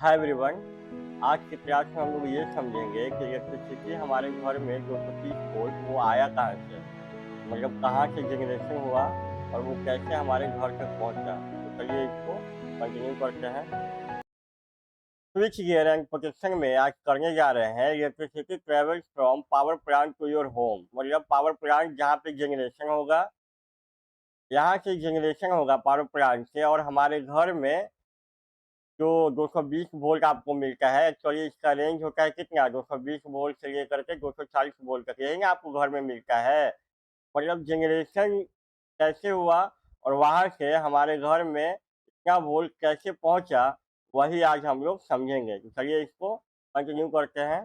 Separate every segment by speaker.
Speaker 1: Hi everyone. आज के class में हम लोग ये समझेंगे कि इलेक्ट्रिसिटी हमारे घर में 230 वोल्ट वो आया कहाँ से, मतलब कहाँ से जनरेशन हुआ और वो कैसे हमारे घर तक पहुंचा। तो चलिए इसको कंटिन्यू करते हैं। स्विच गियर एंड प्रोटेक्शन में आज करने जा रहे हैं electricity travels from power plant to your home, मतलब पावर प्लांट जहाँ पे जनरेशन होगा, यहाँ से जनरेशन होगा पावर प्लांट से और हमारे घर में जो 220 वोल्ट आपको मिलता है। एक्चुअली इसका रेंज होता है कितना, 220 वोल्ट से लेकर के 240 वोल्ट तक, यही ना आपको घर में मिलता है। मतलब जनरेशन कैसे हुआ और वहां से हमारे घर में इतना वोल्ट कैसे पहुंचा, वही आज हम लोग समझेंगे। तो चलिए इसको कंटिन्यू करते हैं।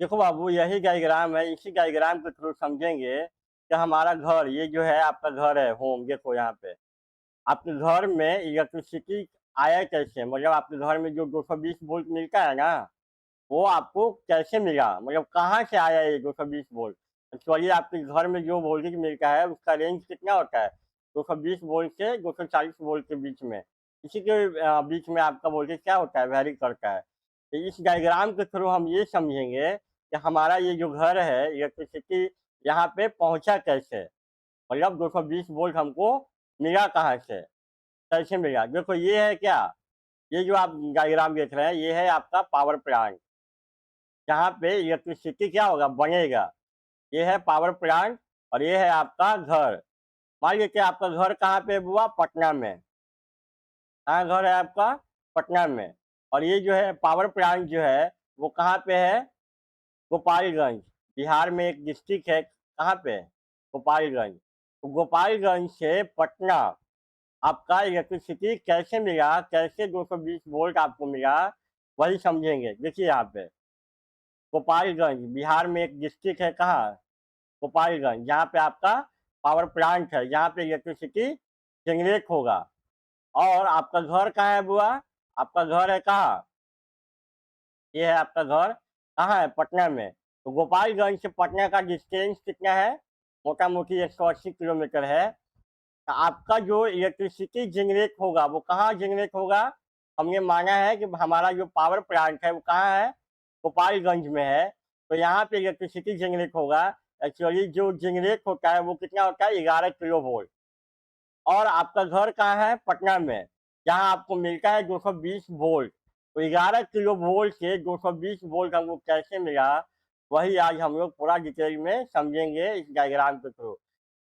Speaker 1: देखो बाबू, यही डायग्राम है, इसी डायग्राम के थ्रू समझेंगे कि हमारा घर, ये जो है आपका घर है, होम। देखो यहाँ पे आपके घर में इलेक्ट्रिसिटी आया कैसे, मतलब आपके घर में जो 220 वोल्ट मिलता है ना, वो आपको कैसे मिला, मतलब कहाँ से आया ये 220 वोल्ट। एक्चुअली आपके घर में जो वोल्टेज मिलता है उसका रेंज कितना होता है, 220 वोल्ट से 240 वोल्ट के बीच में। इसी के बीच में आपका वोल्टेज क्या होता है, वेरी करता है। तो इस डायग्राम के थ्रू हम ये समझेंगे कि हमारा ये जो घर है, इलेक्ट्रिसिटी यहाँ पे पहुंचा कैसे, मतलब 220 वोल्ट हमको मिला कहाँ से, कैसे मिला। देखो ये है क्या, ये जो आप डायग्राम देख रहे हैं ये है आपका पावर प्लांट, जहाँ पे इलेक्ट्रिसिटी क्या होगा, बनेगा। ये है पावर प्लांट और ये है आपका घर। मान लीजिए कि आपका घर कहाँ पे हुआ, पटना में। कहाँ घर है आपका, पटना में। और ये जो है पावर प्लांट जो है वो कहाँ पे है, गोपालगंज। बिहार में एक डिस्ट्रिक्ट है, कहाँ पे, गोपालगंज। तो गोपालगंज से पटना आपका इलेक्ट्रिसिटी कैसे मिला, कैसे 220 वोल्ट आपको मिला, वही समझेंगे। देखिए यहाँ पे गोपालगंज बिहार में एक डिस्ट्रिक्ट है, कहाँ, गोपालगंज, जहाँ पे आपका पावर प्लांट है, जहाँ पे इलेक्ट्रिसिटी जनरेट होगा। और आपका घर कहाँ है बुआ, आपका घर है कहाँ, ये है आपका घर कहाँ है, पटना में। तो गोपालगंज से पटना का डिस्टेंस कितना है, मोटा मोटी 180 किलोमीटर है। आपका जो इलेक्ट्रिसिटी जनरेट होगा वो कहाँ जनरेट होगा, हमने माना है कि हमारा जो पावर प्लांट है वो कहाँ है, गोपालगंज में है। तो यहाँ पे इलेक्ट्रिसिटी जनरेट होगा। एक्चुअली जो जनरेट होता है वो कितना होता है, 11 किलो वोल्ट। और आपका घर कहाँ है, पटना में, जहाँ आपको मिलता है 220 वोल्ट। तो 11 किलो वोल्ट से 220 वोल्ट हमको कैसे मिला, वही आज हम लोग पूरा डिटेल में समझेंगे इस डायग्राम के थ्रू।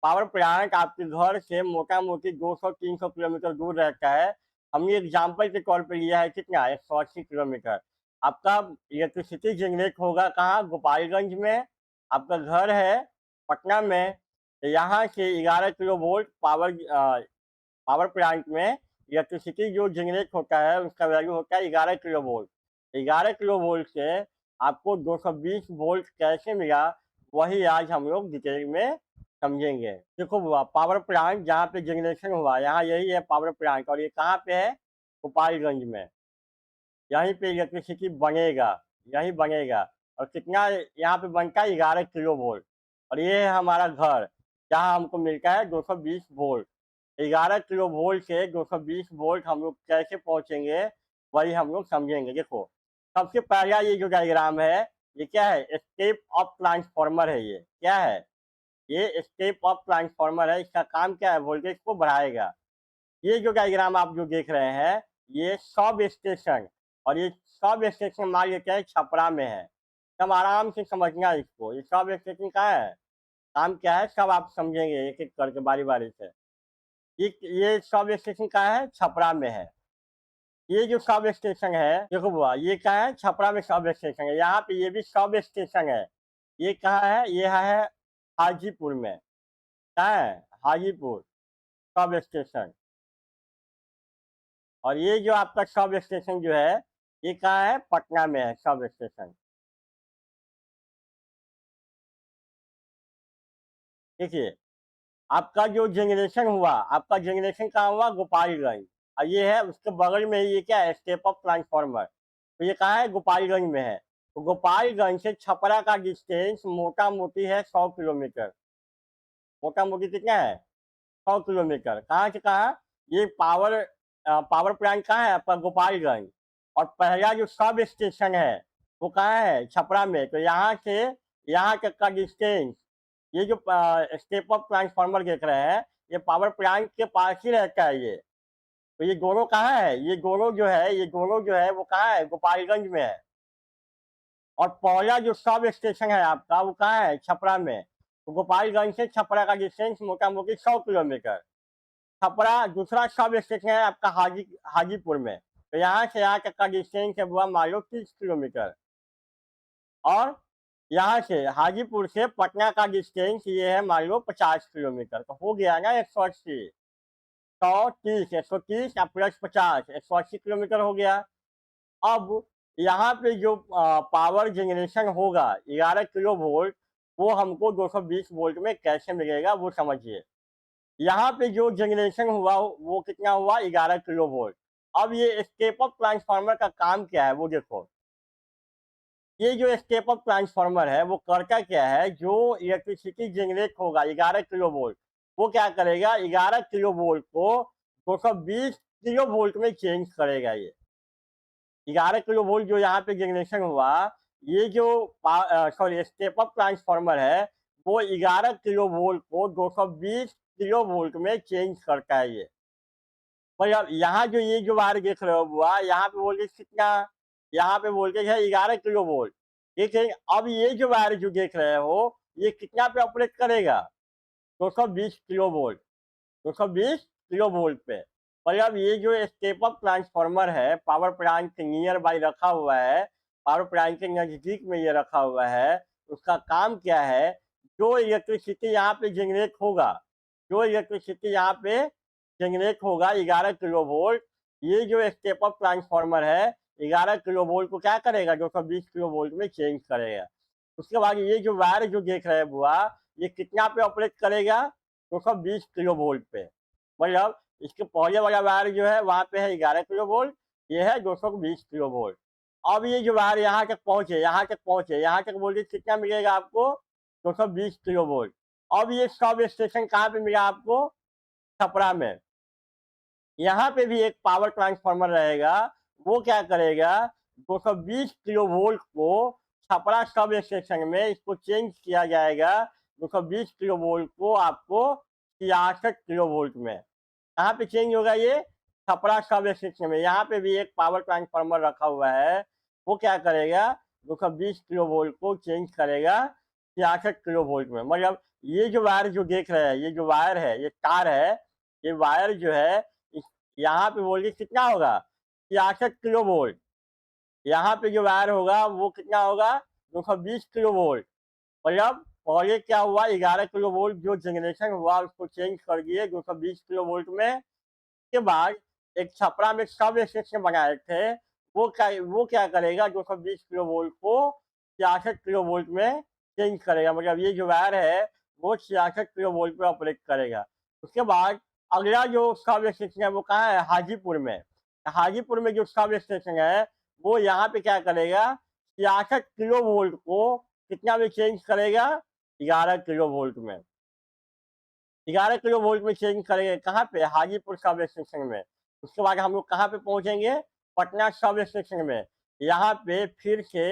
Speaker 1: पावर प्लांट आपके घर से मोटा मोटी 200-300 किलोमीटर दूर रहता है। हमने एग्जाम्पल के तौर पर लिया है कितना, 180 किलोमीटर। आपका इलेक्ट्रिसिटी जनरेट होगा कहाँ, गोपालगंज में। आपका घर है पटना में। तो यहाँ से 11 किलो वोल्ट पावर प्लांट में इलेक्ट्रिसिटी जो जनरेट होता है उसका वैल्यू होता है 11 किलो वोल्ट। 11 किलो वोल्ट से आपको 220 वोल्ट कैसे मिला, वही आज हम लोग डिटेल में समझेंगे। देखो बुआ, पावर प्लांट जहाँ पे जनरेशन हुआ, यहाँ यही है पावर प्लांट, और ये कहाँ पे है, गोपालगंज में। यहीं पे इलेक्ट्रिसिटी बनेगा, यही बनेगा। और कितना यहाँ पे बनता है, 11 किलो वोल्ट। और ये है हमारा घर, जहाँ हमको मिलता है 220 वोल्ट। 11 किलो वोल्ट से 220 वोल्ट हम लोग कैसे पहुंचेंगे, वही हम लोग समझेंगे। देखो सबसे पहला ये जो डायग्राम है, ये क्या है, स्टेप अप ट्रांसफॉर्मर है। ये क्या है, ये स्टेप अप ट्रांसफॉर्मर है। इसका काम क्या है, वोल्टेज को बढ़ाएगा। ये जो डायग्राम आप जो देख रहे हैं, ये सब स्टेशन, और ये सब स्टेशन मान लेते हैं छपरा में है। सब आराम से समझना इसको, ये सब स्टेशन कहाँ है, काम क्या है, सब आप समझेंगे एक एक करके बारी बारी से। ये सब स्टेशन कहाँ है, छपरा में है। ये जो सब स्टेशन है, देखो बुआ, ये कहाँ है, छपरा में सब स्टेशन है। यहाँ पे ये भी सब स्टेशन है। ये कहाँ है, ये है हाजीपुर में। कहाँ है, हाजीपुर सब स्टेशन। और ये जो आपका सब स्टेशन जो है, ये कहाँ है, पटना में है सब स्टेशन। देखिए आपका जो जनरेशन हुआ, आपका जनरेशन कहाँ हुआ, गोपालगंज। और ये है उसके बगल में ही, ये क्या है, स्टेप अप ट्रांसफॉर्मर। तो ये कहाँ है, गोपालगंज में है। तो गोपालगंज से छपरा का डिस्टेंस मोटा मोटी है 100 किलोमीटर। मोटा मोटी कितना है, 100 किलोमीटर। कहाँ से कहाँ, ये पावर प्लांट कहाँ है आपका, गोपालगंज। और पहला जो सब स्टेशन है वो कहाँ है, छपरा में। तो यहाँ से यहाँ तक का डिस्टेंस, ये जो स्टेप अप ट्रांसफार्मर देख रहे हैं, ये पावर प्लांट के पास ही रहता है ये। तो ये दोनों कहाँ है, ये दोनों जो है वो कहाँ है, गोपालगंज में है। और पहला जो सब स्टेशन है आपका वो कहाँ है, छपरा में। तो गोपालगंज से छपरा का डिस्टेंस मोटा मोटी 100 किलोमीटर। छपरा दूसरा सब स्टेशन है आपका हाजीपुर में। तो यहाँ से यहाँ तक का डिस्टेंस है वो मान लो 30 किलोमीटर। और यहाँ से हाजीपुर से पटना का डिस्टेंस ये है मान लो 50 किलोमीटर। तो हो गया ना 180, 130, 130 प्लस 50, 180 किलोमीटर हो गया। अब यहाँ पे जो पावर जनरेशन होगा 11 किलो वोल्ट, वो हमको 220 वोल्ट में कैसे मिलेगा वो समझिए। यहाँ पे जो जनरेशन हुआ वो कितना हुआ, 11 किलो वोल्ट। अब ये स्टेप अप ट्रांसफार्मर का काम क्या है वो देखो। ये जो स्टेप अप ट्रांसफार्मर है वो करता क्या है, जो इलेक्ट्रिसिटी जनरेट होगा 11 किलो वोल्ट, वो क्या करेगा, 11 किलो वोल्ट को 220 किलो वोल्ट में चेंज करेगा। ये 11 किलो वोल्ट जो यहाँ पे जनरेशन हुआ, ये जो सॉरी स्टेप अप ट्रांसफार्मर है, वो 11 किलो वोल्ट को 220 किलो वोल्ट में चेंज करता है ये। पर अब यहाँ जो ये जो वायर देख रहे हो बुआ, यहाँ पे वोल्टेज कितना, यहाँ पे वोल्टेज है 11 किलो वोल्ट। ठीक है, अब ये जो वायर जो देख रहे हो, ये कितना पे ऑपरेट करेगा, 220 किलो वोल्ट, 220 किलो वोल्ट पे। पर अब ये जो स्टेप अप ट्रांसफार्मर है, पावर प्लांट के नियर बाई रखा हुआ है, पावर प्लांट के नजदीक में ये रखा हुआ है, उसका काम क्या है, जो इलेक्ट्रिसिटी यहाँ पे जनरेट होगा, जो इलेक्ट्रिसिटी यहाँ पे जनरेट होगा 11 किलो वोल्ट, ये जो स्टेप अप ट्रांसफार्मर है 11 किलो वोल्ट को क्या करेगा, 220 किलो वोल्ट में चेंज करेगा। उसके बाद ये जो वायर जो देख रहे हैं बुआ, ये कितना पे ऑपरेट करेगा, 220 किलो वोल्ट पे। मतलब इसके पहले वाला वायर जो है वहां पे है 11 किलो वोल्ट, ये है 220 किलो वोल्ट। अब ये जो वायर यहाँ तक वोल्टेज कितना मिलेगा आपको, 220 किलो वोल्ट। अब ये सब स्टेशन कहाँ पे मिला आपको, छपरा में। यहाँ पे भी एक पावर ट्रांसफार्मर रहेगा, वो क्या करेगा, 220 किलो वोल्ट को छपरा सब स्टेशन में इसको चेंज किया जाएगा, 220 किलो वोल्ट को आपको 66 किलो वोल्ट में। कहाँ पे चेंज होगा ये, छपरा सब स्टेशन में। यहाँ पे भी एक पावर ट्रांसफार्मर रखा हुआ है, वो क्या करेगा, 220 किलो वोल्ट को चेंज करेगा 66 किलो वोल्ट में। मतलब ये जो वायर जो देख रहे हैं, ये जो वायर है, ये तार है, ये वायर जो है, यहाँ पे वोल्टेज कितना होगा, 66 किलो वोल्ट। यहाँ पे जो वायर होगा वो कितना होगा, 220 किलो वोल्ट। मतलब पहले क्या हुआ, 11 किलो वोल्ट जो जनरेशन हुआ उसको चेंज कर दिए 220 किलो वोल्ट में। के बाद एक छपरा में सब स्टेशन बनाए थे, वो क्या करेगा, 220 किलो वोल्ट को 66 किलो वोल्ट में चेंज करेगा। मतलब ये जो वायर है वो 66 किलो वोल्ट पे ऑपरेट करेगा। उसके बाद अगला जो सब स्टेशन है वो कहाँ है, हाजीपुर में। हाजीपुर में जो सब स्टेशन है वो यहाँ पे क्या करेगा, 66 किलो वोल्ट को कितना में चेंज करेगा, 11 किलो वोल्ट में। 11 किलो वोल्ट में चेंज करेंगे कहाँ पे, हाजीपुर सब स्टेशन में। उसके बाद हम लोग कहाँ पे पहुंचेंगे, पटना सब स्टेशन में। यहाँ पे फिर से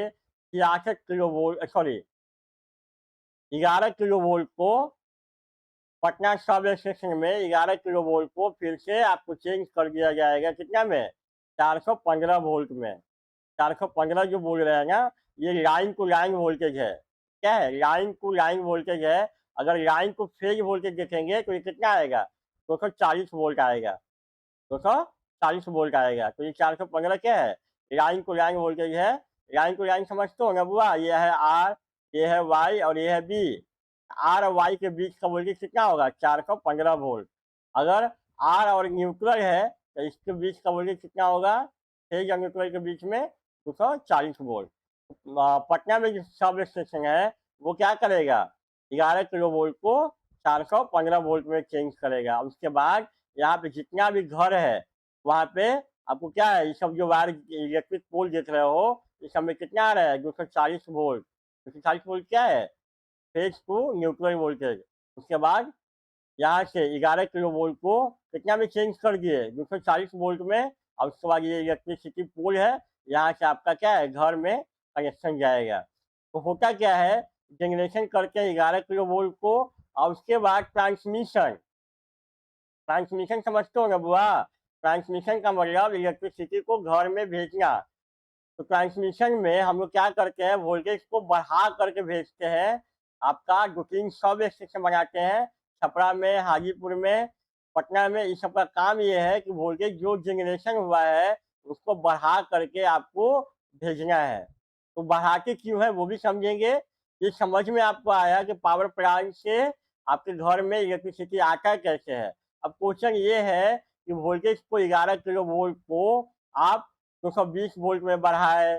Speaker 1: 66 kilo volt sorry 11 kilo volt को पटना सब स्टेशन में 11 किलो वोल्ट को फिर से आपको चेंज कर दिया जाएगा कितना में, 415 वोल्ट में। 415 जो बोल रहे हैं ना, ये लाइन टू लाइन वोल्टेज है। क्या है, लाइन टू लाइन वोल्टेज है। अगर लाइन टू फेज वोल्टेज देखेंगे तो ये कितना आएगा, 240 वोल्ट आएगा, 240 वोल्ट आएगा। तो ये 415 क्या है, लाइन टू लाइन वोल्टेज है। लाइन टू लाइन समझते हो ना बुआ, ये है आर, ये है वाई और ये है बी। आर और वाई के बीच का वोल्टेज कितना होगा, 415 वोल्ट। अगर आर और न्यूट्रल है तो इसके बीच का वोल्टेज कितना होगा, फेज और न्यूट्रल के बीच में 240 वोल्ट। पटना में जो सब स्टेशन है वो क्या करेगा, 11 किलो वोल्ट को 415 वोल्ट में चेंज करेगा। उसके बाद यहाँ पे जितना भी घर है वहाँ पे आपको क्या है, ये सब जो वायर इलेक्ट्रिक पोल देख रहे हो, इस सब में कितना आ रहा है, 240 वोल्ट। 240 वोल्ट क्या है, फेज टू न्यूट्रल वोल्टेज। उसके बाद यहाँ से 11 किलो वोल्ट को कितना में चेंज कर दिए, 240 वोल्ट में। और उसके बाद ये इलेक्ट्रिसिटी पोल है, यहाँ से आपका क्या है घर में कनेक्शन जाएगा। तो होता क्या है, जनरेशन करते हैं 11 किलो वोल्ट को, और उसके बाद ट्रांसमिशन। ट्रांसमिशन समझते हो ना बुआ? ट्रांसमिशन का मतलब इलेक्ट्रिसिटी को घर में भेजना। तो ट्रांसमिशन में हम लोग क्या करते हैं, वोल्टेज को बढ़ा करके भेजते हैं। आपका 2-3 सब स्टेशन बनाते हैं, छपरा में, हाजीपुर में, पटना में। इस सब का काम ये है कि वोल्टेज जो जनरेशन हुआ है उसको बढ़ा करके आपको भेजना है। तो बढ़ाते क्यों है वो भी समझेंगे। ये समझ में आपको आया कि पावर प्लांट से आपके घर में इलेक्ट्रिसिटी आता कैसे है। अब क्वेश्चन ये है कि वोल्टेज को 11 किलो वोल्ट को आप 220 वोल्ट में बढ़ाए,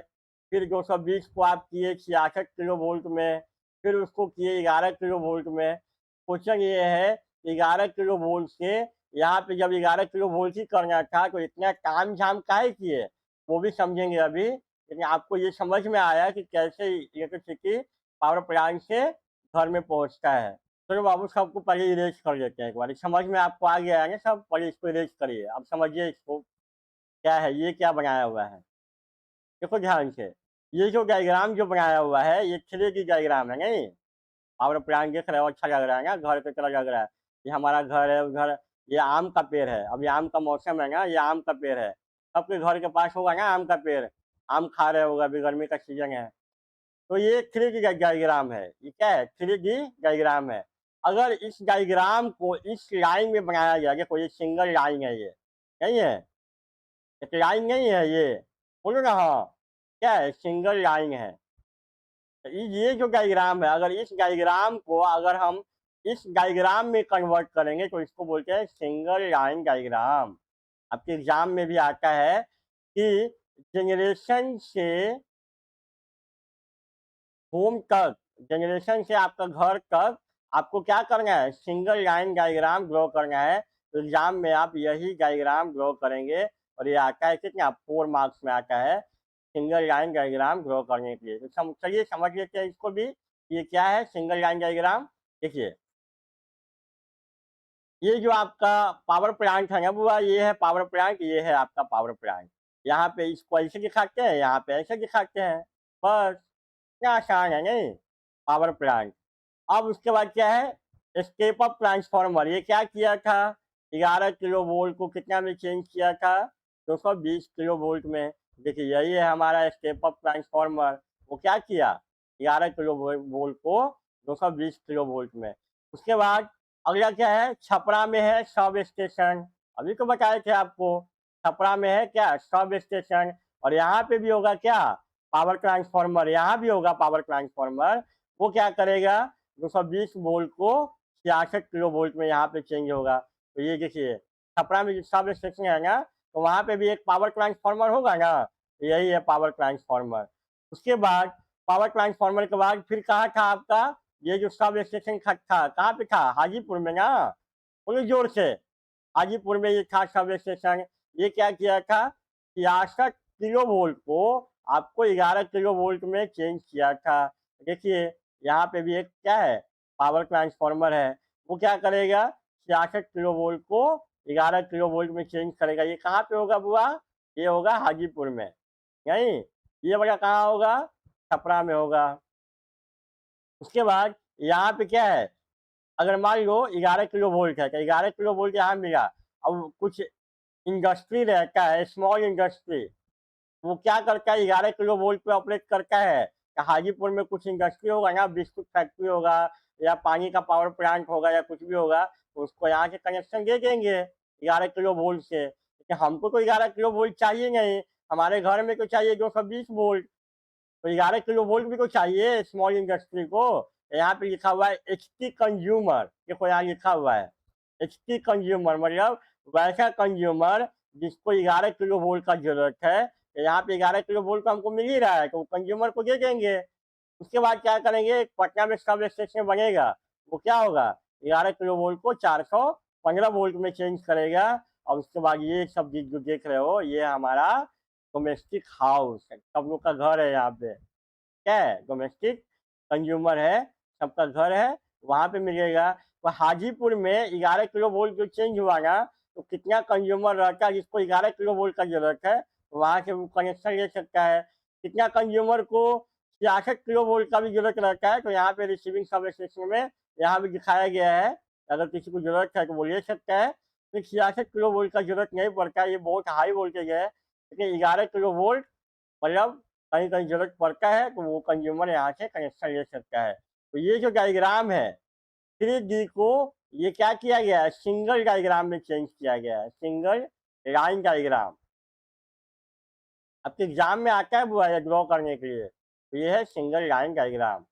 Speaker 1: फिर 220 को आप किए 66 किलो वोल्ट में, फिर उसको किए 11 किलो वोल्ट में। क्वेश्चन ये है, 11 किलो वोल्ट से यहाँ पे जब 11 किलो वोल्ट ही करना था तो इतना काम झाम काहे किए, वो भी समझेंगे अभी। लेकिन आपको ये समझ में आया कि कैसे इलेक्ट्रिसिटी पावर प्लांट से घर में पहुंचता है। चलो बाबू, सबको पहले इरेज कर लेते हैं एक बार। समझ में आपको आ गया है ना सब? पहले इसको इरेज करिए, अब समझिए इसको क्या है, ये क्या बनाया हुआ है। देखो ध्यान से, ये जो डायग्राम जो बनाया हुआ है ये 3D डायग्राम है नहीं? पावर प्लांट देख रहे हो, अच्छा लग रहा है ना, घर की तरह लग रहा है। ये हमारा घर है, उधर ये आम का पेड़ है। अभी आम का मौसम है ना, ये आम का पेड़ है। सबके घर के पास होगा ना आम का पेड़, आम खा रहे होगा, अभी गर्मी का सीजन है। तो ये 3D डायग्राम है। ये क्या है? 3D डायग्राम है। अगर इस डायग्राम को इस लाइन में बनाया गया, देखो ये सिंगल लाइन है, ये नहीं है, एक लाइन नहीं है ये, बोलो ना हाँ। क्या है? सिंगल लाइन है। तो ये जो डायग्राम है, अगर इस डायग्राम को अगर हम इस डायग्राम में कन्वर्ट करेंगे तो इसको बोलते हैं सिंगल लाइन डायग्राम। आपके एग्जाम में भी आता है कि जनरेशन से होम तक, जनरेशन से आपका घर तक आपको क्या करना है, सिंगल लाइन डायग्राम ड्रॉ करना है। तो एग्जाम में आप यही डायग्राम ड्रॉ करेंगे, और ये आता है कितना, 4 मार्क्स में आता है सिंगल लाइन डायग्राम ड्रॉ करने के लिए। तो चलिए समझ लेते हैं इसको भी, ये क्या है सिंगल लाइन डायग्राम। देखिए, ये जो आपका पावर प्लांट है ना बुआ, ये है पावर प्लांट, ये है आपका पावर प्लांट। यहाँ पे इसको ऐसे दिखाते हैं, यहाँ पे ऐसे दिखाते हैं, बस। क्या आसान है नहीं? Power plant. अब उसके बाद क्या है, स्टेप अप ट्रांसफार्मर। ये क्या किया था, 11 किलो वोल्ट को कितना में चेंज किया था, 220 किलो वोल्ट में। देखिए यही है हमारा स्टेप अप ट्रांसफार्मर। वो क्या किया, 11 किलो वोल्ट को 220 किलो वोल्ट में। उसके बाद अगला क्या है, छपरा में है सब स्टेशन। अभी तो बताए थे आपको, छपरा में है क्या, सब स्टेशन। और यहाँ पे भी होगा क्या, पावर ट्रांसफार्मर। यहाँ भी होगा पावर ट्रांसफार्मर। वो क्या करेगा, 220 वोल्ट को 66 किलो वोल्ट में यहाँ पे चेंज होगा। तो ये देखिए, छपरा में जो सब स्टेशन है ना, तो वहाँ पे भी एक पावर ट्रांसफार्मर होगा ना, तो यही है पावर ट्रांसफार्मर। उसके बाद पावर ट्रांसफार्मर के बाद फिर कहाँ था आपका, ये जो सब स्टेशन था कहाँ पे था, हाजीपुर में ना, बोलो जोर से। हाजीपुर में ये था सब स्टेशन। ये क्या किया था, 66 किलो वोल्ट को आपको 11 किलो वोल्ट में चेंज किया था। देखिए यहाँ पे भी एक क्या है, पावर ट्रांसफार्मर है। वो क्या करेगा, 66 किलो वोल्ट को 11 किलो वोल्ट में चेंज करेगा। ये कहाँ पे होगा बुआ, ये होगा हाजीपुर में, नहीं ये वाला कहाँ होगा, छपरा में होगा। उसके बाद यहाँ पे क्या है, अगर मान लो 11 किलो वोल्ट है तो 11 किलो वोल्ट यहाँ मिला। अब कुछ इंडस्ट्री रहता है, स्मॉल इंडस्ट्री, वो क्या करता है, 11 किलो वोल्ट पे ऑपरेट करता है। हाजीपुर में कुछ इंडस्ट्री होगा ना, बिस्कुट फैक्ट्री होगा, या पानी का पावर प्लांट होगा, या कुछ भी होगा, तो उसको यहाँ से कनेक्शन दे देंगे 11 किलो वोल्ट से। लेकिन हमको तो 11 किलो वोल्ट चाहिए नहीं, हमारे घर में तो चाहिए 220 वोल्ट। तो 11 किलो वोल्ट भी तो चाहिए स्मॉल इंडस्ट्री को। यहाँ पे लिखा हुआ है एचटी कंज्यूमर, देखो यहाँ लिखा हुआ है एचटी कंज्यूमर, मतलब वैसा कंज्यूमर जिसको 11 किलो वोल्ट का जरूरत है। तो यहाँ पे 11 किलो वोल्ट का हमको मिल ही रहा है, तो कंज्यूमर को दे देंगे। उसके बाद क्या करेंगे, पटना में सब स्टेशन बनेगा, वो क्या होगा, 11 किलो वोल्ट को 415 वोल्ट में चेंज करेगा। और उसके बाद ये सब जो देख रहे हो, ये हमारा डोमेस्टिक हाउस है, सब लोग का घर है यहाँ पे। क्या है, डोमेस्टिक कंज्यूमर है, सबका घर है, वहाँ पे मिलेगा। तो हाजीपुर में 11 किलो वोल्ट जो चेंज हुआ ना, तो कितना कंज्यूमर रहता है जिसको 11 किलो वोल्ट का जरूरत है, वहाँ से वो कनेक्शन ले सकता है। कितना कंज्यूमर को 66 किलो वोल्ट का भी ज़रूरत रहता है, तो यहाँ पे रिसीविंग सब स्टेशन में यहाँ भी दिखाया गया है। अगर किसी को ज़रूरत है तो वो ले सकता है। तो 66 किलो वोल्ट का ज़रूरत नहीं पड़ता, ये बहुत हाई वोल्टेज है। लेकिन 11 किलो वोल्ट मतलब कहीं-कहीं ज़रूरत पड़ता है, तो वो कंज्यूमर यहाँ से कनेक्शन ले सकता है। तो ये जो डायग्राम है 3D को ये क्या किया गया है, सिंगल डायग्राम में चेंज किया गया है, सिंगल लाइन डायग्राम। आपके एग्जाम में आता है वो है ड्रॉ करने के लिए, तो ये है सिंगल लाइन डायग्राम।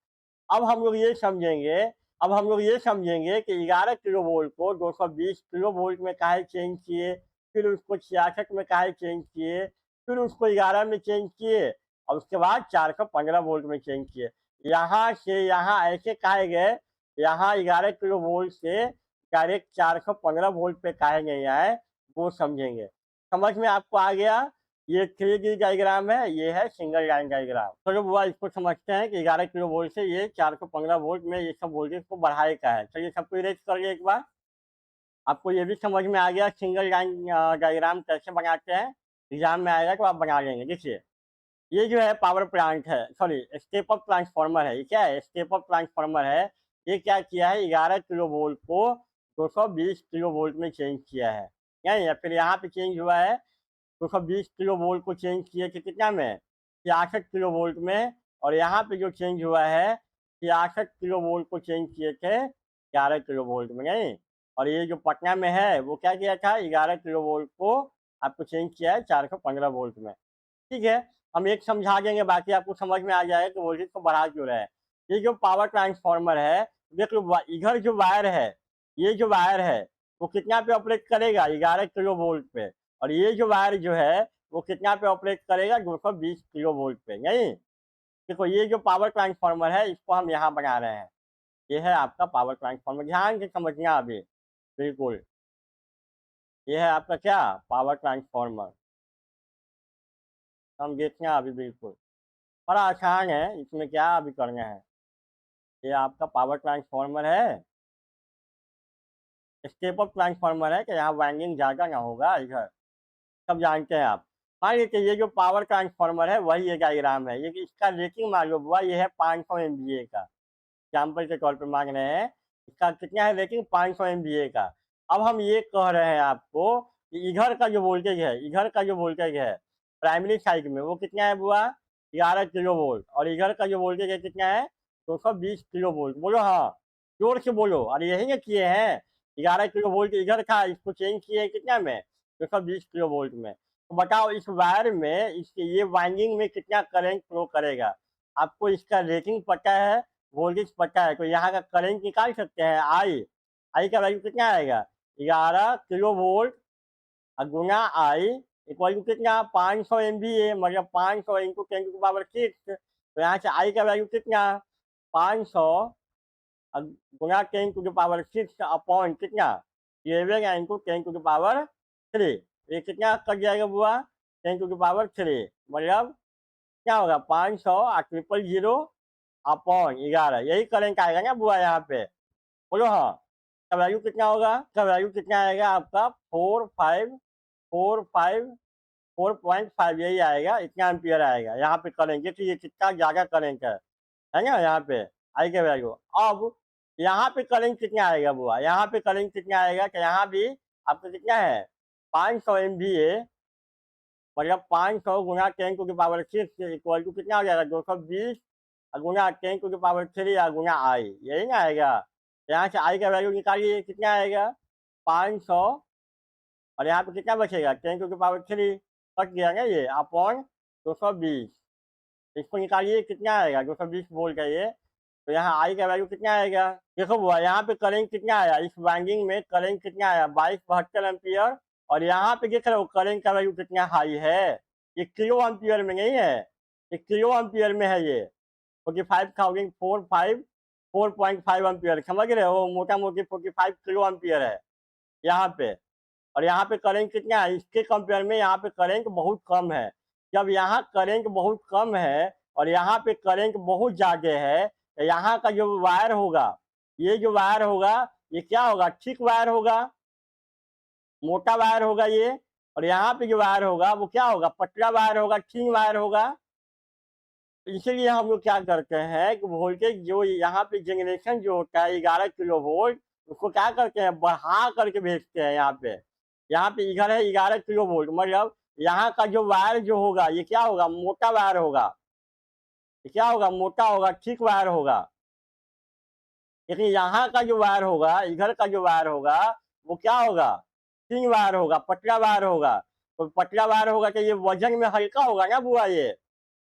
Speaker 1: अब हम लोग ये समझेंगे अब हम लोग ये समझेंगे कि 11 किलो वोल्ट को 220 किलो वोल्ट में काहे चेंज किए, फिर उसको 66 में काहे चेंज किए, फिर उसको 11 में चेंज किए और उसके बाद 415 वोल्ट में चेंज किए। यहाँ से यहाँ ऐसे काहे गए, यहाँ 11 किलो वोल्ट से डायरेक्ट 415 वोल्ट पे काहे नहीं आए, वो समझेंगे। समझ में आपको आ गया? ये 3D डायग्राम है, ये है सिंगल लाइन डायग्राम। चलो बुआ इसको समझते हैं कि 11 किलो वोल्ट से ये 415 वोल्ट में ये सब वोल्टेज को बढ़ाए का है। चलिए सबको इरेज कर लिए एक बार। आपको ये भी समझ में आ गया सिंगल लाइन डायग्राम कैसे बनाते हैं। एग्जाम में आएगा तो आप बना लेंगे। देखिए ये जो है पावर प्लांट है, सॉरी स्टेप अप ट्रांसफार्मर है। ये क्या है? स्टेप अप ट्रांसफार्मर है। ये क्या किया है, 11 किलो वोल्ट को 220 किलो वोल्ट में चेंज किया है। नहीं, या फिर यहाँ पे चेंज हुआ है 220 किलो वोल्ट को चेंज किए थे कितना में, 66 किलो वोल्ट में। और यहाँ पे जो चेंज हुआ है 66 किलो वोल्ट को चेंज किए थे 11 किलो वोल्ट में। नहीं, और ये जो पटना में है वो क्या किया था, 11 किलो वोल्ट को आपको चेंज किया है 415 वोल्ट में। ठीक है, हम एक समझा देंगे, बाकी आपको समझ में आ जाएगा कि वोल्टेज को बढ़ा क्यों रहे हैं। ये जो पावर ट्रांसफार्मर है, देख लो इधर जो वायर है, ये जो वायर है वो कितना पे ऑपरेट करेगा, 11 किलो वोल्ट पे। और ये जो वायर जो है वो कितना पे ऑपरेट करेगा, 220 किलो वोल्ट पे। नहीं, देखो ये जो पावर ट्रांसफार्मर है इसको हम यहाँ बना रहे हैं। ये है आपका पावर ट्रांसफार्मर, ध्यान से समझना अभी। बिल्कुल, ये है आपका क्या, पावर ट्रांसफार्मर। हम देखना अभी, बिल्कुल बड़ा आसान है, इसमें क्या अभी करना है। ये आपका पावर ट्रांसफार्मर है, स्टेप अप ट्रांसफार्मर है कि यहाँ वाइंडिंग ज़्यादा ना होगा इधर, सब जानते हैं आप। मान लीजिए ये जो पावर ट्रांसफार्मर है वही ये डायग्राम है। ये इसका रेटिंग मालूम हुआ, ये है 500 MVA का, एग्जाम्पल के तौर पे मांग रहे हैं। इसका कितना है रेटिंग, 500 MVA का। अब हम ये कह रहे हैं आपको कि इधर का जो वोल्टेज है, इधर का जो वोल्टेज है प्राइमरी साइड में वो कितना है बुआ, 11 किलो वोल्ट। और इधर का जो वोल्टेज है कितना है, 220 किलो वोल्ट। बोलो हाँ, जोर से बोलो। और यही ना किए हैं, 11 किलो वोल्ट इधर था, इसको चेंज किए कितना में, 220 किलो वोल्ट में। तो बताओ इस वायर में, इसके ये वाइंडिंग में कितना करंट फ्लो करेगा। आपको इसका रेटिंग पता है, वोल्टेज पता है, तो यहाँ का करंट निकाल सकते हैं। आई आई का वैल्यू कितना आएगा, 11 किलो वोल्ट गुना आई इक्वल टू कितना, 500 MVA, मतलब 500 इंटू 10⁻6। तो यहाँ से आई का वैल्यू कितना, 500 गुना 10⁻6 अपॉन कितना, 11 इंटू 10⁻3। ये कितना कट जाएगा बुआ, 10⁻3, मतलब क्या होगा, 500 और 000 अपॉन 11। यही करंट आएगा ना बुआ यहाँ पे, बोलो हाँ। का वैल्यू कितना होगा, का वैल्यू कितना आएगा आपका, 4.5 यही आएगा, इतना एम्पियर आएगा यहाँ पे करंट। देखिए ये कितना ज़्यादा करंट है ना यहाँ पे, आई का वैल्यू। अब यहाँ पे करंट कितना आएगा बुआ, यहाँ पे करंट कितना आएगा, कि यहाँ भी आपका कितना है, 500 MVA, मतलब 500 गुना 10⁻6 इक्वल टू कितना हो जाएगा, 220 गुना 10⁻3 या गुना आई, यही ना आएगा। यहाँ से आई का वैल्यू निकालिए, कितना आएगा, 500, और यहाँ पे कितना बचेगा, 10⁻3, कट गया ना ये, अपॉन 220। इसको निकालिए, कितना आएगा, 220 वोल्ट है ये। तो यहाँ आई का वैल्यू कितना आएगा, देखो बुआ यहाँ पे करंट कितना आया, इस वाइंडिंग में करंट कितना आया, 2272 एम्पियर। और यहाँ पे देख रहे हो करंट का वैल्यू कितना हाई है, ये किलो एम्पियर में नहीं है, ये किलो एम्पियर में है ये। 4.5 एम्पियर, समझ रहे हो, मोटा मोटी 45 किलो एम्पियर है यहाँ पे। और यहाँ पे करंट कितना है, इसके कंपेयर में यहाँ पे करंट बहुत कम है। जब यहाँ करंट बहुत कम है और यहाँ पे करंट बहुत ज़्यादा है, तो यहाँ का जो वायर होगा, ये जो वायर होगा ये क्या होगा, थिक वायर होगा, मोटा वायर होगा ये। और यहाँ पे जो वायर होगा वो क्या होगा, पतला वायर होगा, थिन वायर होगा। इसीलिए हम लोग क्या करते हैं कि वोल्टेज जो यहाँ पे जनरेशन जो होता है 11 किलो वोल्ट, उसको क्या करते हैं, बढ़ा करके भेजते हैं यहाँ पे इधर है 11 किलो वोल्ट, मतलब यहाँ का जो वायर जो होगा ये क्या होगा, मोटा वायर होगा। ये क्या होगा, मोटा होगा, थिक वायर होगा। लेकिन यहाँ का जो वायर होगा, इधर का जो वायर होगा वो क्या होगा, थिन वायर होगा, पतला वायर होगा। तो पतला वायर होगा तो ये वजन में हल्का होगा ना बुआ ये,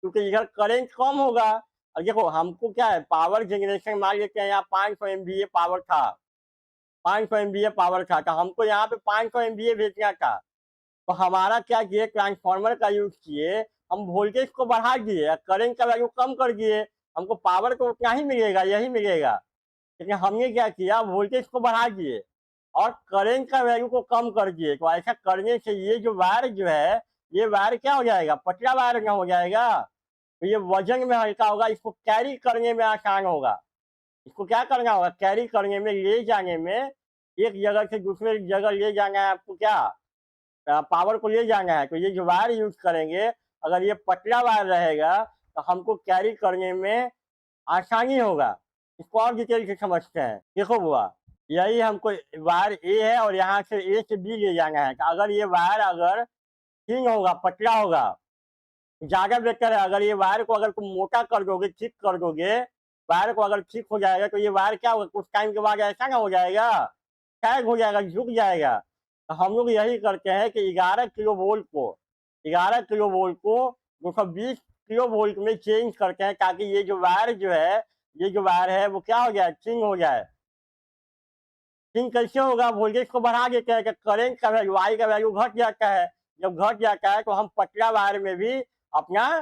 Speaker 1: क्योंकि इधर करंट कम होगा। और देखो हमको क्या है, पावर जनरेशन मान लेते हैं, यहाँ 500 MVA पावर था, 500 MVA पावर था, तो हमको यहाँ पे 500 MVA भेजना था। तो हमारा क्या किए, ट्रांसफार्मर का यूज किए, हम वोल्टेज को बढ़ा दिए, करंट का वैल्यू कम कर दिए, हमको पावर तो उतना ही मिलेगा, यही मिलेगा। लेकिन हमने क्या किया, वोल्टेज को बढ़ा दिए और करंट का वैल्यू को कम कर दिए। तो ऐसा करने से ये जो वायर जो है, ये वायर क्या हो जाएगा, पतला वायर ना हो जाएगा। तो ये वजन में हल्का होगा, इसको कैरी करने में आसान होगा। इसको क्या करना होगा, कैरी करने में, ले जाने में, एक जगह से दूसरे जगह ले जाना है आपको, क्या पावर को ले जाना है। तो ये जो वायर यूज करेंगे, अगर ये पतला वायर रहेगा तो हमको कैरी करने में आसानी होगा। इसको और डिटेल से समझते हैं। देखो बुआ, यही हमको वायर ए है और यहाँ से ए से बी ले जाना है। तो अगर ये वायर अगर थिन होगा, पतला होगा, ज्यादा बेहतर है। अगर ये वायर को अगर तुम मोटा कर दोगे, थिक कर दोगे, वायर को अगर थिक हो जाएगा तो ये वायर क्या होगा, कुछ टाइम के बाद ऐसा ना हो जाएगा, टैग हो जाएगा, झुक जाएगा। तो हम लोग यही करते हैं कि 11 किलो वोल्ट को 220 किलो वोल्ट में चेंज करते हैं, ताकि ये जो वायर जो है, ये जो वायर है वो क्या हो जाए, थिन हो जाए। थिन कैसे होगा, वोल्टेज को बढ़ा देते हैं कि करंट का वैल्यू, आई का वैल्यू घट जाता है। जब घट जाता है तो हम पतला वायर में भी अपना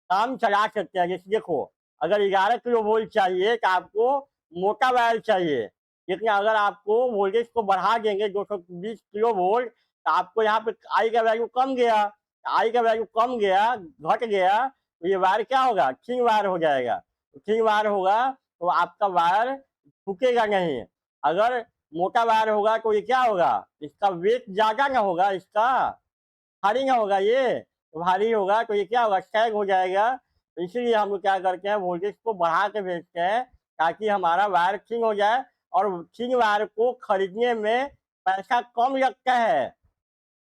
Speaker 1: काम चला सकते हैं। जैसे देखो, अगर 11 किलो वोल्ट चाहिए तो आपको मोटा वायर चाहिए, लेकिन अगर आपको वोल्टेज को बढ़ा देंगे 220 किलो वोल्ट, तो आपको यहाँ पे आई का वैल्यू कम गया, आई का वैल्यू कम गया, घट गया, तो ये वायर क्या होगा, थिन वायर हो जाएगा। थिन वायर होगा तो आपका वायर झुकेगा नहीं। अगर मोटा वायर होगा तो ये क्या होगा, इसका वेट ज्यादा ना होगा, इसका भारी ना होगा, ये भारी होगा तो ये क्या होगा, सैग हो जाएगा। तो इसीलिए हम लोग क्या करते हैं, वोल्टेज को बढ़ा के भेजते हैं, ताकि हमारा वायर थिन हो जाए। और थिन वायर को खरीदने में पैसा कम लगता है,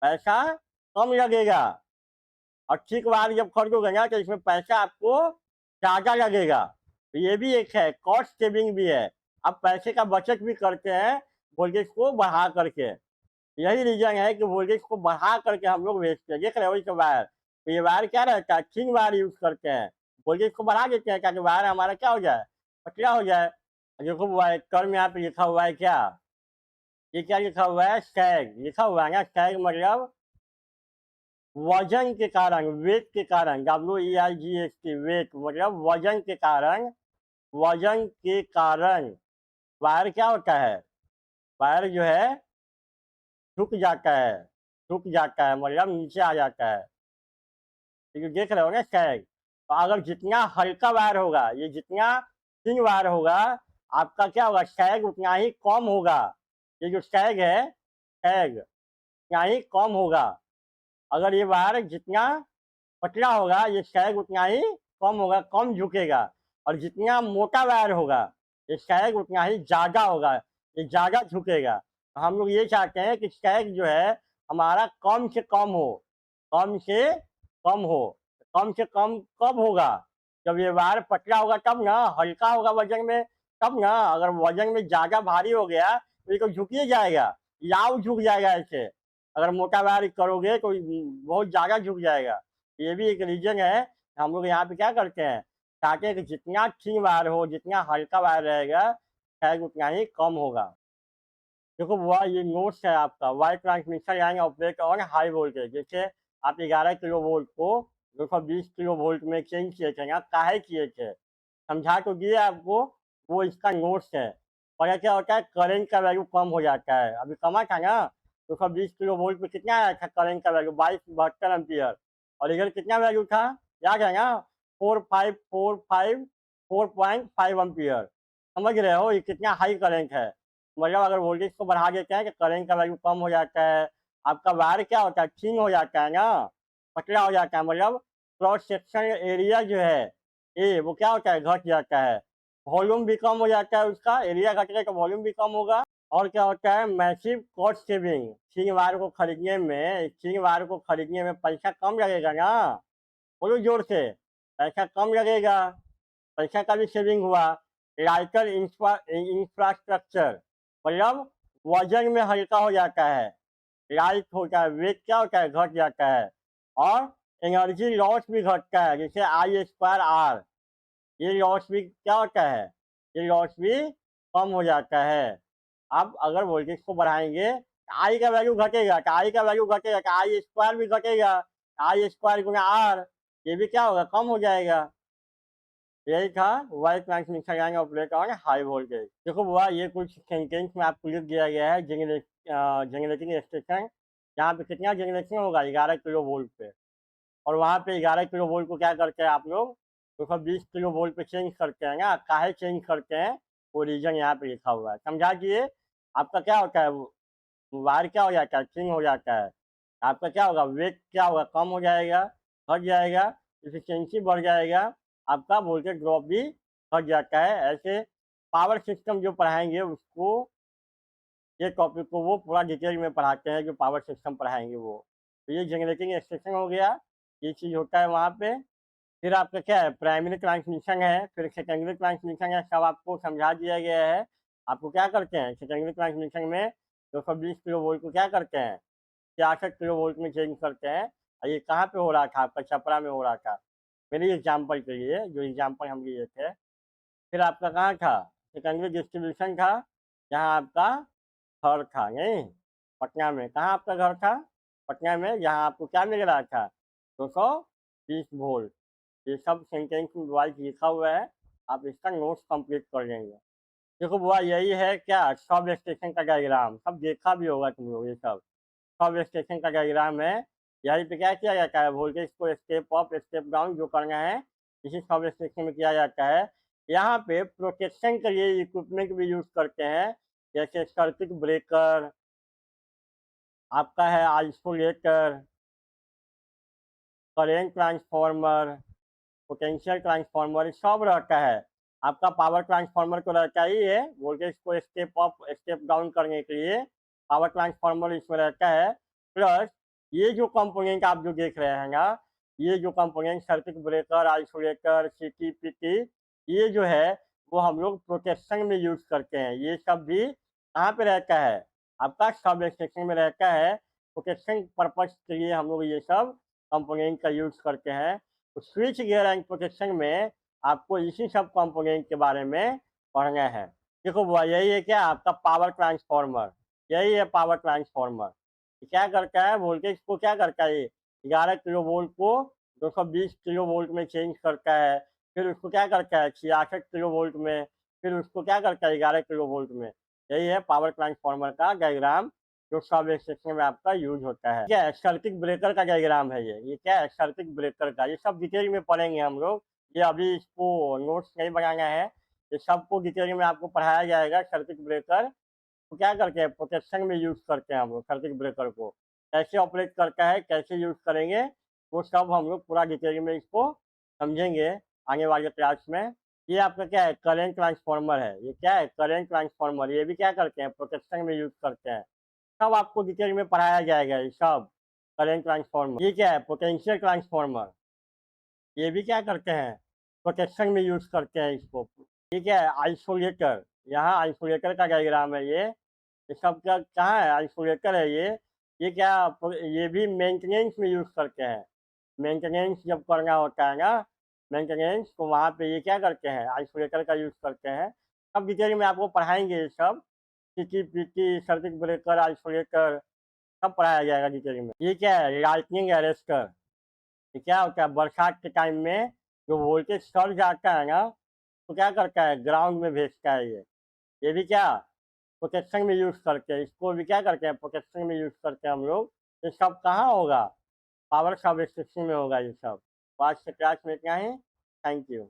Speaker 1: पैसा कम लगेगा। और थिक वायर जब खरीदोगे ना तो इसमें पैसा आपको ज्यादा लगेगा। तो ये भी एक है, कॉस्ट सेविंग भी है, आप पैसे का बचत भी करते हैं वोल्टेज को बढ़ा करके। यही रीजन है कि वोल्टेज को बढ़ा करके हम लोग बेचते हैं। देख रहे हो इस वायर, तो ये वायर क्या रहता है, थिन वायर यूज करते हैं, वोल्टेज को बढ़ा देते हैं ताकि वायर हमारा क्या हो जाए, पतला हो जाए। देखो वो टर्म यहाँ पे लिखा हुआ है, क्या ये क्या लिखा हुआ है, सैग लिखा हुआ है ना। सैग मतलब वजन के कारण, वेट के कारण, WEIGHT, वेट मतलब वजन के कारण, वजन के कारण वायर क्या होता है, वायर जो है झुक जाता है, झुक जाता है मतलब नीचे आ जाता है। तो देख रहे हो ना सैग। तो अगर जितना हल्का वायर होगा, ये जितना थिन वायर होगा, आपका क्या होगा, सैग उतना ही कम होगा। ये जो सैग है, सैग उतना ही कम होगा। अगर ये वायर जितना पतला होगा, ये सैग उतना ही कम होगा, कम झुकेगा। और जितना मोटा वायर होगा, ये सैग उतना ही ज्यादा होगा, ये ज्यादा झुकेगा। तो हम लोग ये चाहते हैं कि सैग जो है हमारा कम से कम हो, कम से कम हो। कम से कम कब होगा, जब ये वायर पतला होगा तब ना, हल्का होगा वजन में तब ना। अगर वजन में ज्यादा भारी हो गया तो ये तो झुक ही जाएगा, याव झुक जाएगा ऐसे। अगर मोटा वायर करोगे तो बहुत ज्यादा झुक जाएगा। ये भी एक रीजन है। हम लोग यहाँ पे क्या करते हैं, चाहते हैं कि जितना थिन वायर हो, जितना हल्का वायर रहेगा, शायद उतना ही कम होगा। देखो वह ये नोट्स है आपका, wire transmission line operate on high voltage. जैसे आप 11 किलो वोल्ट को 220 किलो वोल्ट में चेंज किए थे ना, काहे किए थे समझा तो दिए आपको, वो इसका नोट्स है। और क्या होता है, करंट का वैल्यू कम हो जाता है। अभी कमा था ना, 220 किलो वोल्ट पे कितना आया था करंट का वैल्यू, 22-72 एम्पियर। और इधर कितना वैल्यू था, याद है ना, 4.5 एम्पियर। समझ रहे हो ये कितना हाई करंट है। मतलब अगर वोल्टेज को बढ़ा देते हैं कि करंट का वैल्यू कम हो जाता है, आपका वायर क्या होता है, थिन हो जाता है ना, पतला हो जाता है, मतलब क्रॉस सेक्शन एरिया जो है वो क्या होता है, घट जाता है। वॉल्यूम भी कम हो जाता है उसका, एरिया घटेगा तो वॉल्यूम भी कम होगा। और क्या होता है, massive cost saving. Thin wire को खरीदने में, थिन वायर को खरीदने में पैसा कम लगेगा ना, बोलो जोर से, पैसा कम लगेगा, पैसा का भी सेविंग हुआ। लाइटर इंफ्रास्ट्रक्चर, मतलब वजन में हल्का हो जाता है, लाइट होता है, वेट क्या होता है, घट जाता है। और एनर्जी लॉस भी घटता है, जैसे आई स्क्वायर आर, ये लॉस भी क्या होता है, ये लॉस भी कम हो जाता है। अब अगर वोल्टेज को बढ़ाएंगे, आई का वैल्यू घटेगा, तो आई का वैल्यू घटेगा तो आई स्क्वायर भी घटेगा, आई स्क्वायर गुना आर, ये भी क्या होगा, कम हो जाएगा। यही था वायर ट्रांसमिशन लाइन ऑपरेटर और हाई वोल्टेज। देखो बुआ, ये कुछ सेंटेंस में आपको लिख दिया गया है, जनरेटिंग स्टेशन, यहाँ पे कितना जनरेशन होगा, 11 किलो वोल्ट पे। और वहाँ पे 11 किलो वोल्ट को क्या करते हैं आप लोग, 220 किलो वोल्ट पे चेंज करते हैं ना, काहे चेंज करते हैं, वो रीजन यहाँ पे लिखा हुआ है, समझा दिए। आपका क्या होता है, वायर क्या हो जाता है, थिन हो जाता है, आपका क्या होगा, वेट क्या होगा, कम हो जाएगा, घट जाएगा, इफिशियंसी बढ़ जाएगा, आपका वोल्टेज ड्रॉप भी घट जाता है। ऐसे पावर सिस्टम जो पढ़ाएंगे उसको, ये टॉपिक को वो पूरा डिटेल में पढ़ाते हैं, जो पावर सिस्टम पढ़ाएंगे वो। तो ये जनरेटिंग स्टेशन हो गया, ये चीज़ होता है वहाँ पे। फिर आपका क्या है, प्राइमरी ट्रांसमिशन है, फिर सेकेंडरी ट्रांसमिशन है, सब आपको समझा दिया गया है। आपको क्या करते हैं, सेकेंडरी ट्रांसमिशन में 220 किलो वोल्ट को क्या करते हैं, 66 किलो वोल्ट में चेंज करते हैं। और ये कहाँ पे हो रहा था, आपका छपरा में हो रहा था, मेरी एग्जाम्पल के लिए, जो एग्जाम्पल हम लिए थे। फिर आपका कहाँ था, सेकेंडरी डिस्ट्रीब्यूशन था, जहाँ आपका घर था, नहीं, पटना में। कहाँ आपका घर था, पटना में, जहाँ आपको क्या मिल रहा था, 220 वोल्ट। ये सब सेंटेंस में वाइज लिखा हुआ है, आप इसका नोट्स कंप्लीट कर लेंगे। देखो बुआ, यही है क्या, सब स्टेशन का डायग्राम, सब देखा भी होगा तुम लोग, ये सब सब स्टेशन का डायग्राम है। यहीं पे क्या किया जाता है, वोल्टेज को स्टेप अप स्टेप डाउन जो करना है, इसी सब स्टेशन में किया जाता है। यहाँ पे प्रोटेक्शन के लिए इक्विपमेंट भी यूज करते हैं, जैसे सर्किट ब्रेकर, आपका है isolator, current transformer, potential transformer, सब रहता है। आपका पावर ट्रांसफार्मर तो रहता ही है, वोल्टेज को स्टेप अप स्टेप डाउन करने के लिए पावर ट्रांसफार्मर इसमें रहता है। प्लस ये जो कंपोनेंट आप जो देख रहे हैं ना, ये जो कंपोनेंट सर्किट ब्रेकर, आइसोलेटर, सीटी पीटी, ये जो है वो हम लोग प्रोटेक्शन में यूज करते हैं। ये सब भी कहाँ पे रहता है, आपका सब स्टेशन में रहता है। प्रोटेक्शन पर्पज के लिए हम लोग ये सब कंपोनेंट का यूज करते हैं। तो स्विच गियर एंड प्रोटेक्शन में आपको इसी सब कंपोनेंट के बारे में पढ़ना है। देखो बुआ, यही है क्या, आपका पावर ट्रांसफार्मर, यही है पावर ट्रांसफार्मर। क्या करता है, वोल्टेज को क्या करता है, 11 किलो वोल्ट को 220 किलो वोल्ट में चेंज करता है। फिर उसको क्या करता है, 66 किलो वोल्ट में, फिर उसको क्या करता है, 11 किलो वोल्ट में। यही है पावर ट्रांसफार्मर का डायग्राम, जो सब स्टेशन में आपका यूज होता है। क्या है, सर्किट ब्रेकर का डायग्राम है ये क्या है, सर्किट ब्रेकर का, ये सब डिटेल में पढ़ेंगे हम लोग। ये अभी इसको नोट्स नहीं बनाना है, ये सबको डिटेल में आपको पढ़ाया जाएगा। सर्किट ब्रेकर तो क्या करते हैं, प्रोटेक्शन में यूज करते हैं हम लोग सर्किट ब्रेकर को, कैसे ऑपरेट करता है, कैसे यूज करेंगे, वो सब हम लोग पूरा डिटेल में इसको समझेंगे आने वाले क्लास में। ये आपका क्या है, करेंट ट्रांसफार्मर है, ये क्या है, करेंट ट्रांसफार्मर, ये भी क्या करते हैं, प्रोटेक्शन में यूज करते हैं। सब आपको डिटेल में पढ़ाया जाएगा ये सब। करेंट ट्रांसफार्मर, ये क्या है, पोटेंशियल ट्रांसफार्मर, ये भी क्या करते हैं, प्रोटेक्शन में यूज करते हैं इसको। ये क्या है, आइसोलेटर, यहाँ आइसोलेटर का डायग्राम है ये सब क्या कहाँ है, आइसोलेटर है ये क्या, ये भी मेंटेनेंस में यूज करते हैं। मेंटेनेंस जब करना होता है ना, मेंटेनेंस, तो वहाँ पे ये क्या करते हैं, आइसोलेटर का यूज करते हैं। सब डिटेल में आपको पढ़ाएंगे ये सब, सीटी पीटी, सर्किट ब्रेकर, आइसोलेटर, सब पढ़ाया जाएगा डिटेल में। ये क्या है, लाइटनिंग अरेस्टर, ये क्या होता है, बरसात के टाइम में जो वोल्टेज सर जाता है ना, तो क्या करता है, ग्राउंड में भेजता है ये भी क्या, प्रोटेक्शन में यूज करते हैं, इसको भी क्या करते हैं, प्रोटेक्शन में यूज करते हैं हम लोग। ये सब कहाँ होगा, पावर सब स्टेशन में होगा ये सब। तो आज के क्लास में इतना ही, थैंक यू।